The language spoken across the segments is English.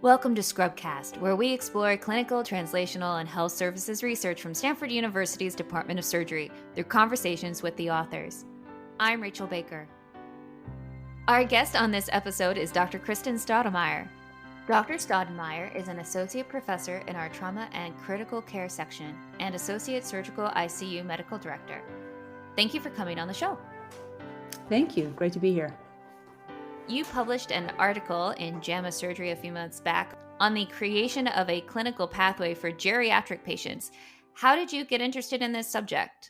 Welcome to Scrubcast, where we explore clinical, translational, and health services research from Stanford University's Department of Surgery through conversations with the authors. I'm Rachel Baker. Our guest on this episode is Dr. Kristan Staudenmayer. Dr. Staudenmayer is an associate professor in our trauma and critical care section and associate surgical ICU medical director. Thank you for coming on the show. Thank you. Great to be here. You published an article in JAMA Surgery a few months back on the creation of a clinical pathway for geriatric patients. How did you get interested in this subject?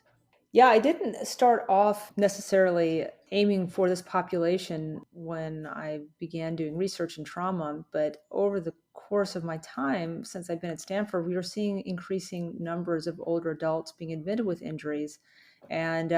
Yeah, I didn't start off necessarily aiming for this population when I began doing research in trauma, but over the course of my time since I've been at Stanford, we were seeing increasing numbers of older adults being admitted with injuries. And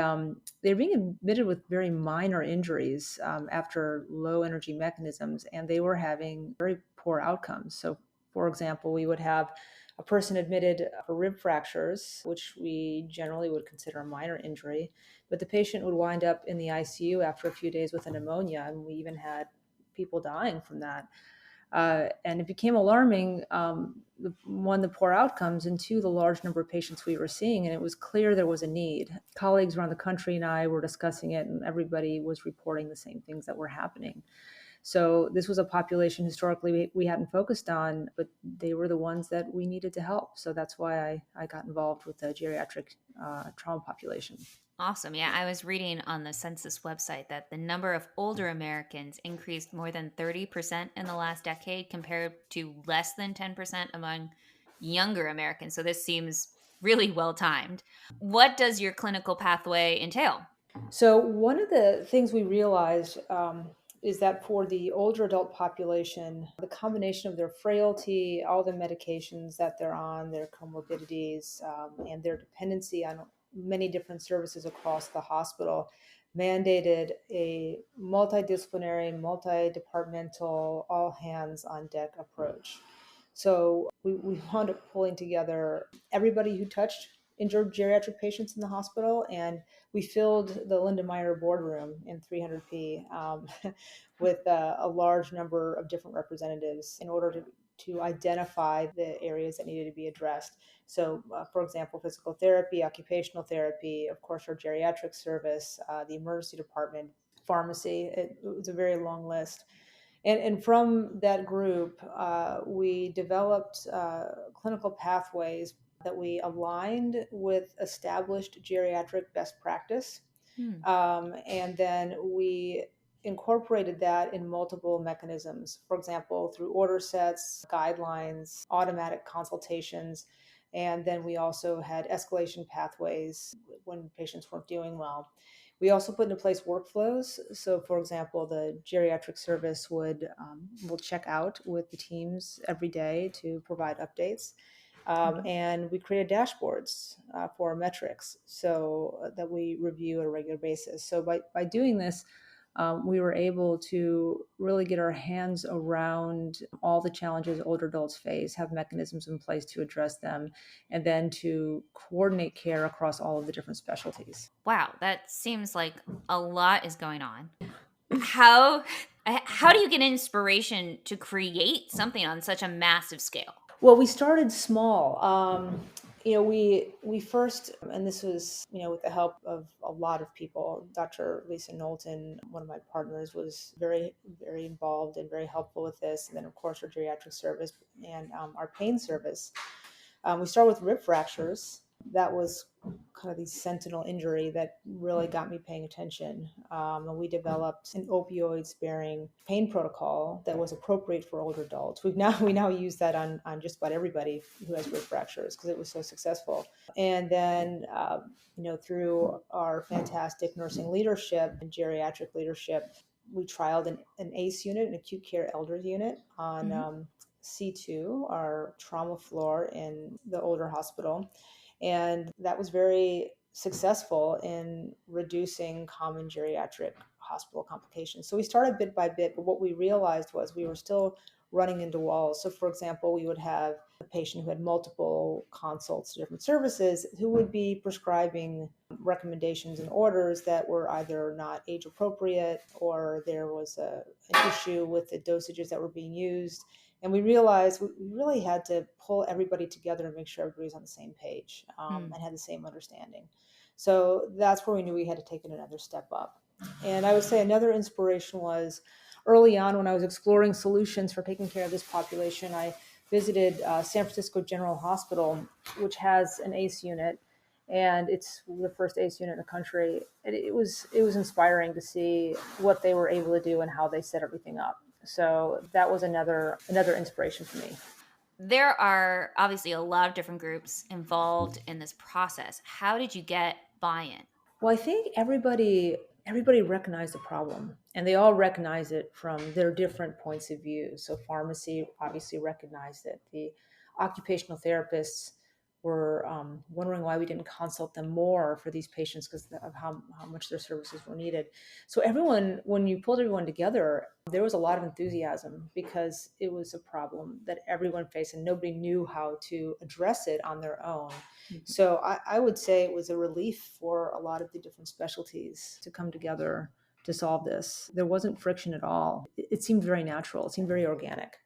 they're being admitted with very minor injuries after low energy mechanisms, and they were having very poor outcomes. So, for example, we would have a person admitted for rib fractures, which we generally would consider a minor injury, but the patient would wind up in the ICU after a few days with a pneumonia, and we even had people dying from that. And it became alarming, one, the poor outcomes, and two, the large number of patients we were seeing. And it was clear there was a need. Colleagues around the country and I were discussing it, and everybody was reporting the same things that were happening. So this was a population historically we hadn't focused on, but they were the ones that we needed to help. So that's why I got involved with the geriatric trauma population. Awesome. Yeah, I was reading on the census website that the number of older Americans increased more than 30% in the last decade compared to less than 10% among younger Americans. So this seems really well timed. What does your clinical pathway entail? So one of the things we realized is that for the older adult population, the combination of their frailty, all the medications that they're on, their comorbidities, and their dependency on many different services across the hospital mandated a multidisciplinary, multi-departmental, all hands on deck approach. So we wound up pulling together everybody who touched injured geriatric patients in the hospital, and we filled the Linda Meyer boardroom in 300p with a large number of different representatives in order to identify the areas that needed to be addressed. So, for example, physical therapy, occupational therapy, of course, our geriatric service, the emergency department, pharmacy. It was a very long list. And from that group, we developed clinical pathways that we aligned with established geriatric best practice. And then we incorporated that in multiple mechanisms, for example, through order sets, guidelines, automatic consultations. And then we also had escalation pathways when patients weren't doing well. We also put into place workflows. So, for example, the geriatric service will check out with the teams every day to provide updates. And we created dashboards for metrics so that we review on a regular basis. So by doing this, we were able to really get our hands around all the challenges older adults face, have mechanisms in place to address them, and then to coordinate care across all of the different specialties. Wow, that seems like a lot is going on. How do you get inspiration to create something on such a massive scale? Well, we started small. We first, and this was, with the help of a lot of people. Dr. Lisa Knowlton, one of my partners, was very, very involved and very helpful with this. And then, of course, our geriatric service and our pain service. We started with rib fractures. That was kind of the sentinel injury that really got me paying attention. And we developed an opioid-sparing pain protocol that was appropriate for older adults. We now use that on just about everybody who has rib fractures because it was so successful. And then, through our fantastic nursing leadership and geriatric leadership, we trialed an ACE unit, an acute care elders unit, on C2, our trauma floor in the older hospital. And that was very successful in reducing common geriatric hospital complications. So we started bit by bit, but what we realized was we were still running into walls. So for example, we would have a patient who had multiple consults to different services who would be prescribing recommendations and orders that were either not age appropriate, or there was an issue with the dosages that were being used. And we realized we really had to pull everybody together and make sure everybody was on the same page, and had the same understanding. So that's where we knew we had to take it another step up. And I would say another inspiration was early on when I was exploring solutions for taking care of this population. I visited San Francisco General Hospital, which has an ACE unit, and it's the first ACE unit in the country. It was inspiring to see what they were able to do and how they set everything up. So that was another inspiration for me. There are obviously a lot of different groups involved in this process. How did you get buy-in? Well, I think everybody recognized the problem, and they all recognize it from their different points of view. So pharmacy obviously recognized it. The occupational therapists were wondering why we didn't consult them more for these patients because of how much their services were needed. So everyone, when you pulled everyone together, there was a lot of enthusiasm because it was a problem that everyone faced and nobody knew how to address it on their own. So I would say it was a relief for a lot of the different specialties to come together to solve this. There wasn't friction at all. It seemed very natural. It seemed very organic.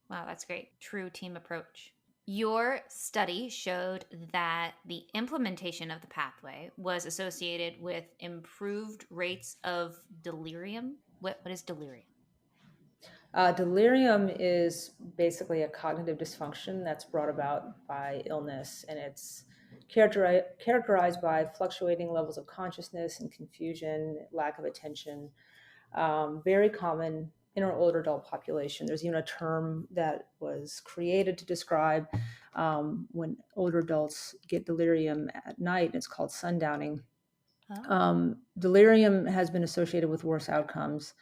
Wow, that's great. True team approach. Your study showed that the implementation of the pathway was associated with improved rates of delirium. What is delirium? Delirium is basically a cognitive dysfunction that's brought about by illness, and it's characterized by fluctuating levels of consciousness and confusion, lack of attention. Very common in our older adult population. There's even a term that was created to describe when older adults get delirium at night, and it's called sundowning. Delirium has been associated with worse outcomes,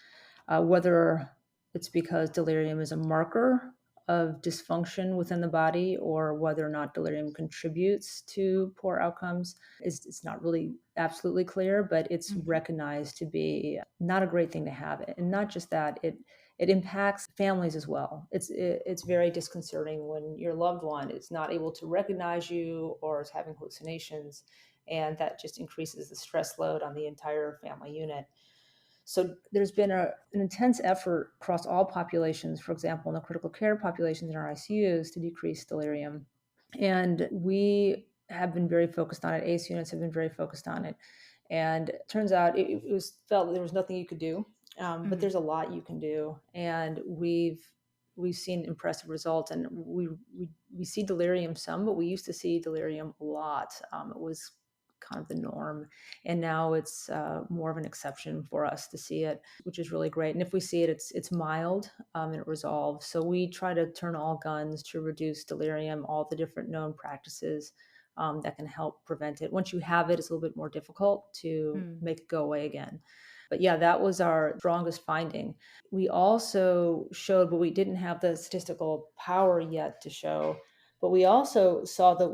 whether it's because delirium is a marker of dysfunction within the body or whether or not delirium contributes to poor outcomes is it's not really absolutely clear, but it's recognized to be not a great thing to have. And not just that, it impacts families as well. It's very disconcerting when your loved one is not able to recognize you or is having hallucinations, and that just increases the stress load on the entire family unit. So there's been an intense effort across all populations, for example, in the critical care populations in our ICUs, to decrease delirium. And we have been very focused on it. ACE units have been very focused on it. And it turns out it was felt that there was nothing you could do, but there's a lot you can do. And we've seen impressive results. And we see delirium some, but we used to see delirium a lot. It was kind of the norm. And now it's more of an exception for us to see it, which is really great. And if we see it, it's mild and it resolves. So we try to turn all guns to reduce delirium, all the different known practices that can help prevent it. Once you have it, it's a little bit more difficult to make it go away again. But yeah, that was our strongest finding. We also showed, but we didn't have the statistical power yet to show, but we also saw that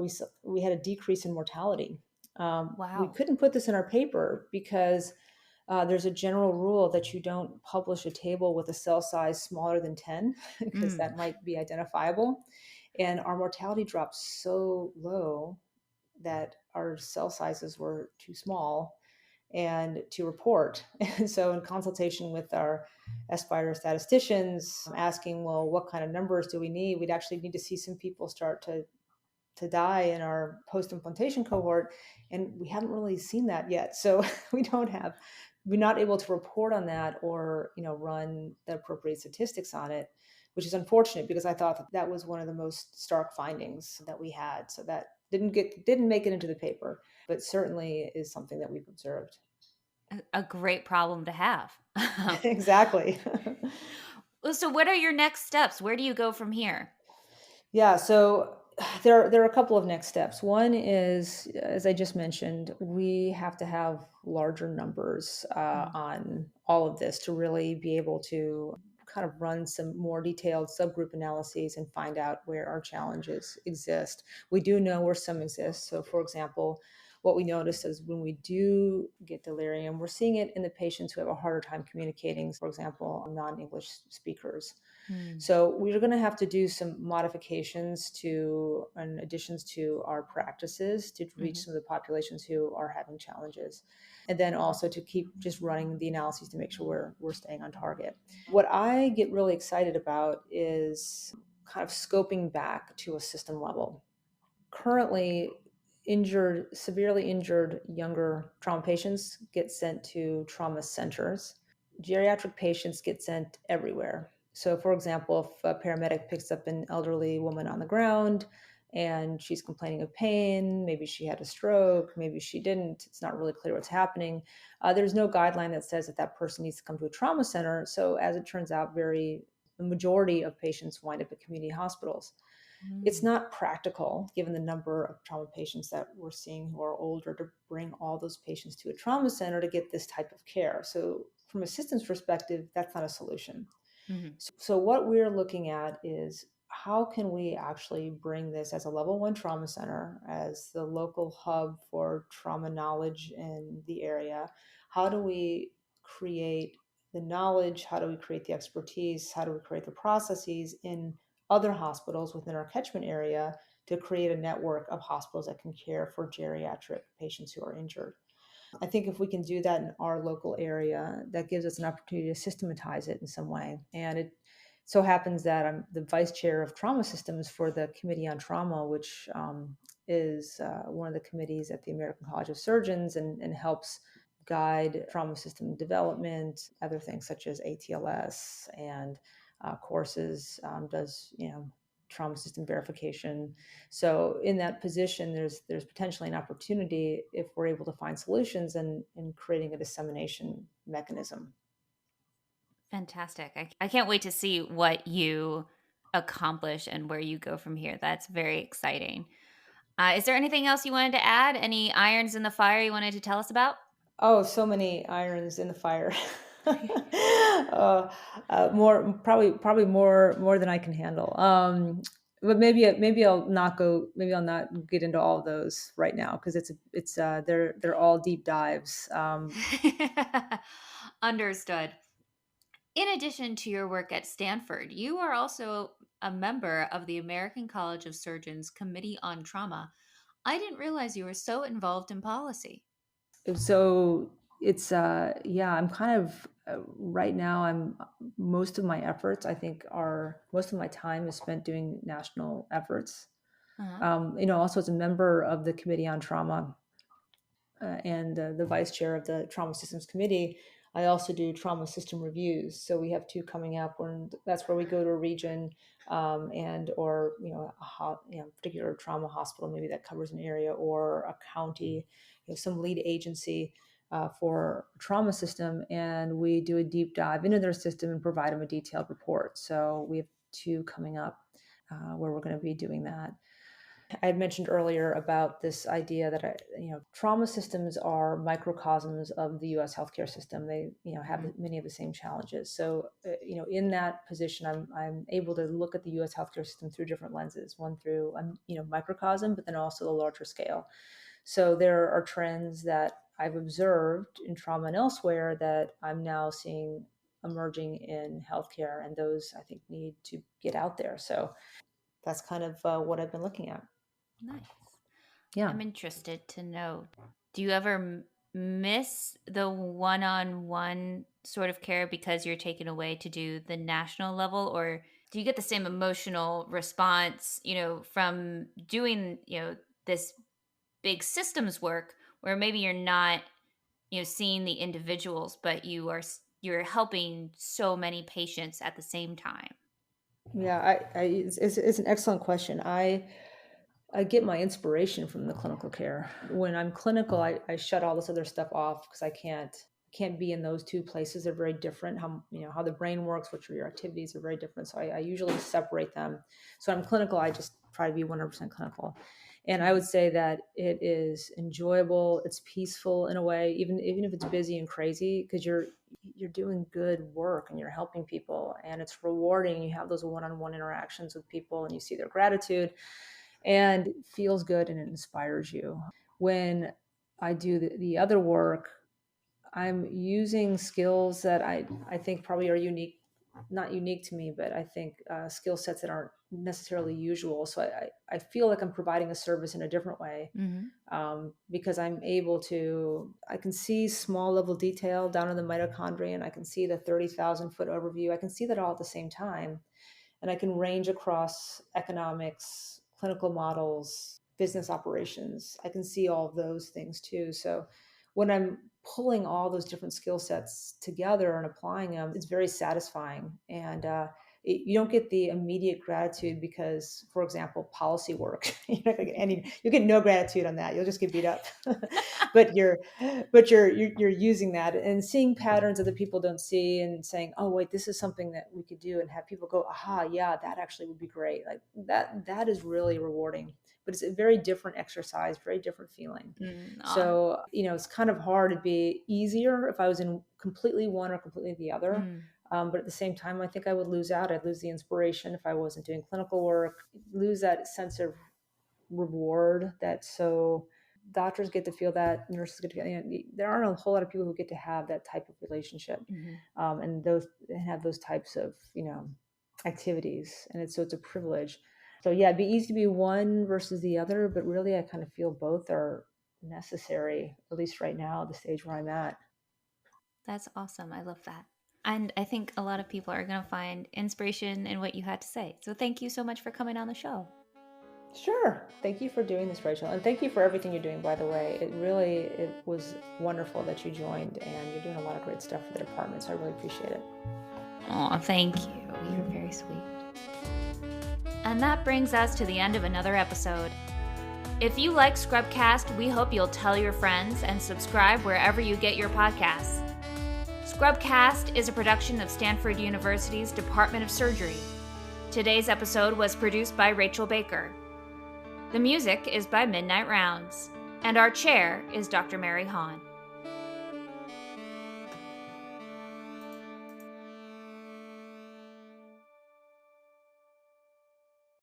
we had a decrease in mortality. We Wow. couldn't put this in our paper because there's a general rule that you don't publish a table with a cell size smaller than 10 because that might be identifiable. And our mortality dropped so low that our cell sizes were too small and to report. And so in consultation with our Aspire statisticians, asking, well, what kind of numbers do we need? We'd actually need to see some people start to die in our post-implantation cohort, and we haven't really seen that yet. So we're not able to report on that or run the appropriate statistics on it, which is unfortunate because I thought that was one of the most stark findings that we had. So that didn't make it into the paper, but certainly is something that we've observed. A great problem to have. Exactly. So what are your next steps? Where do you go from here? Yeah, so there are a couple of next steps. One is, as I just mentioned, we have to have larger numbers on all of this to really be able to kind of run some more detailed subgroup analyses and find out where our challenges exist. We do know where some exist. So, for example, what we notice is when we do get delirium, we're seeing it in the patients who have a harder time communicating, for example, non-English speakers. Mm. So we're going to have to do some modifications to and additions to our practices to reach Mhm. some of the populations who are having challenges. And then also to keep just running the analyses to make sure we're staying on target. What I get really excited about is kind of scoping back to a system level. Currently, severely injured younger trauma patients get sent to trauma centers. Geriatric patients get sent everywhere. So, for example, if a paramedic picks up an elderly woman on the ground and she's complaining of pain, maybe she had a stroke, maybe she didn't, it's not really clear what's happening. There's no guideline that says that that person needs to come to a trauma center. So, as it turns out, the majority of patients wind up at community hospitals. It's Mm. not practical, given the number of trauma patients that we're seeing who are older, to bring all those patients to a trauma center to get this type of care. So, from a systems perspective, that's not a solution. Mhm. So, what we're looking at is how can we actually bring this as a level one trauma center, as the local hub for trauma knowledge in the area? How do we create the knowledge? How do we create the expertise? How do we create the processes in other hospitals within our catchment area to create a network of hospitals that can care for geriatric patients who are injured? I think if we can do that in our local area, that gives us an opportunity to systematize it in some way. And it so happens that I'm the vice chair of trauma systems for the Committee on Trauma, which is one of the committees at the American College of Surgeons and helps guide trauma system development, other things such as ATLS and courses, does, trauma system verification. So in that position, there's potentially an opportunity if we're able to find solutions and in creating a dissemination mechanism. Fantastic. I can't wait to see what you accomplish and where you go from here. That's very exciting. Is there anything else you wanted to add? Any irons in the fire you wanted to tell us about? Oh, so many irons in the fire. More probably more than I can handle. But maybe I'll not go. Maybe I'll not get into all of those right now because they're all deep dives. Understood. In addition to your work at Stanford, you are also a member of the American College of Surgeons Committee on Trauma. I didn't realize you were so involved in policy. So it's yeah, I'm kind of right now. I'm most of my efforts, I think, are most of my time is spent doing national efforts. Uh-huh. Also as a member of the Committee on Trauma and the vice chair of the Trauma Systems Committee, I also do trauma system reviews. So we have two coming up, and that's where we go to a region and or particular trauma hospital maybe that covers an area or a county, some lead agency for a trauma system, and we do a deep dive into their system and provide them a detailed report. So we have two coming up where we're going to be doing that. I had mentioned earlier about this idea that trauma systems are microcosms of the U.S. healthcare system. They, have Mhm. many of the same challenges. So, in that position, I'm able to look at the U.S. healthcare system through different lenses. One through microcosm, but then also the larger scale. So there are trends that I've observed in trauma and elsewhere that I'm now seeing emerging in healthcare, and those I think need to get out there. So that's kind of what I've been looking at. Nice. Yeah. I'm interested to know, do you ever miss the one-on-one sort of care because you're taken away to do the national level, or do you get the same emotional response, from doing, this big systems work where maybe you're not, seeing the individuals, but you're helping so many patients at the same time? Yeah, it's an excellent question. I get my inspiration from the clinical care. When I'm clinical, I shut all this other stuff off because I can't be in those two places. They're very different. How the brain works, which are your activities are very different. So I usually separate them. So I'm clinical. I just try to be 100% clinical. And I would say that it is enjoyable. It's peaceful in a way, even if it's busy and crazy, because you're doing good work and you're helping people, and it's rewarding. You have those one-on-one interactions with people, and you see their gratitude, and it feels good and it inspires you. When I do the other work, I'm using skills that I think probably are unique, not unique to me, but I think skill sets that aren't necessarily usual. So I feel like I'm providing a service in a different way, because I can see small level detail down in the mitochondria, and I can see the 30,000 foot overview. I can see that all at the same time. And I can range across economics, clinical models, business operations. I can see all of those things too. So when I'm pulling all those different skill sets together and applying them, it's very satisfying. And you don't get the immediate gratitude because, for example, policy work, you're not gonna get you get no gratitude on that. You'll just get beat up. but you're using that and seeing patterns that the people don't see and saying, oh wait, this is something that we could do, and have people go, aha, yeah, that actually would be great. Like that is really rewarding. But it's a very different exercise, very different feeling. So, it's kind of hard. It'd be easier if I was in completely one or completely the other. But at the same time, I think I would lose out. I'd lose the inspiration if I wasn't doing clinical work, lose that sense of reward. So doctors get to feel that, nurses get to feel, there aren't a whole lot of people who get to have that type of relationship, and have those types of, activities. And it's a privilege. So yeah, it'd be easy to be one versus the other, but really I kind of feel both are necessary, at least right now, the stage where I'm at. That's awesome. I love that. And I think a lot of people are going to find inspiration in what you had to say. So thank you so much for coming on the show. Sure. Thank you for doing this, Rachel. And thank you for everything you're doing, by the way. It was wonderful that you joined, and you're doing a lot of great stuff for the department. So I really appreciate it. Oh, thank you. You're very sweet. And that brings us to the end of another episode. If you like Scrubcast, we hope you'll tell your friends and subscribe wherever you get your podcasts. Scrubcast is a production of Stanford University's Department of Surgery. Today's episode was produced by Rachel Baker. The music is by Midnight Rounds, and our chair is Dr. Mary Hahn.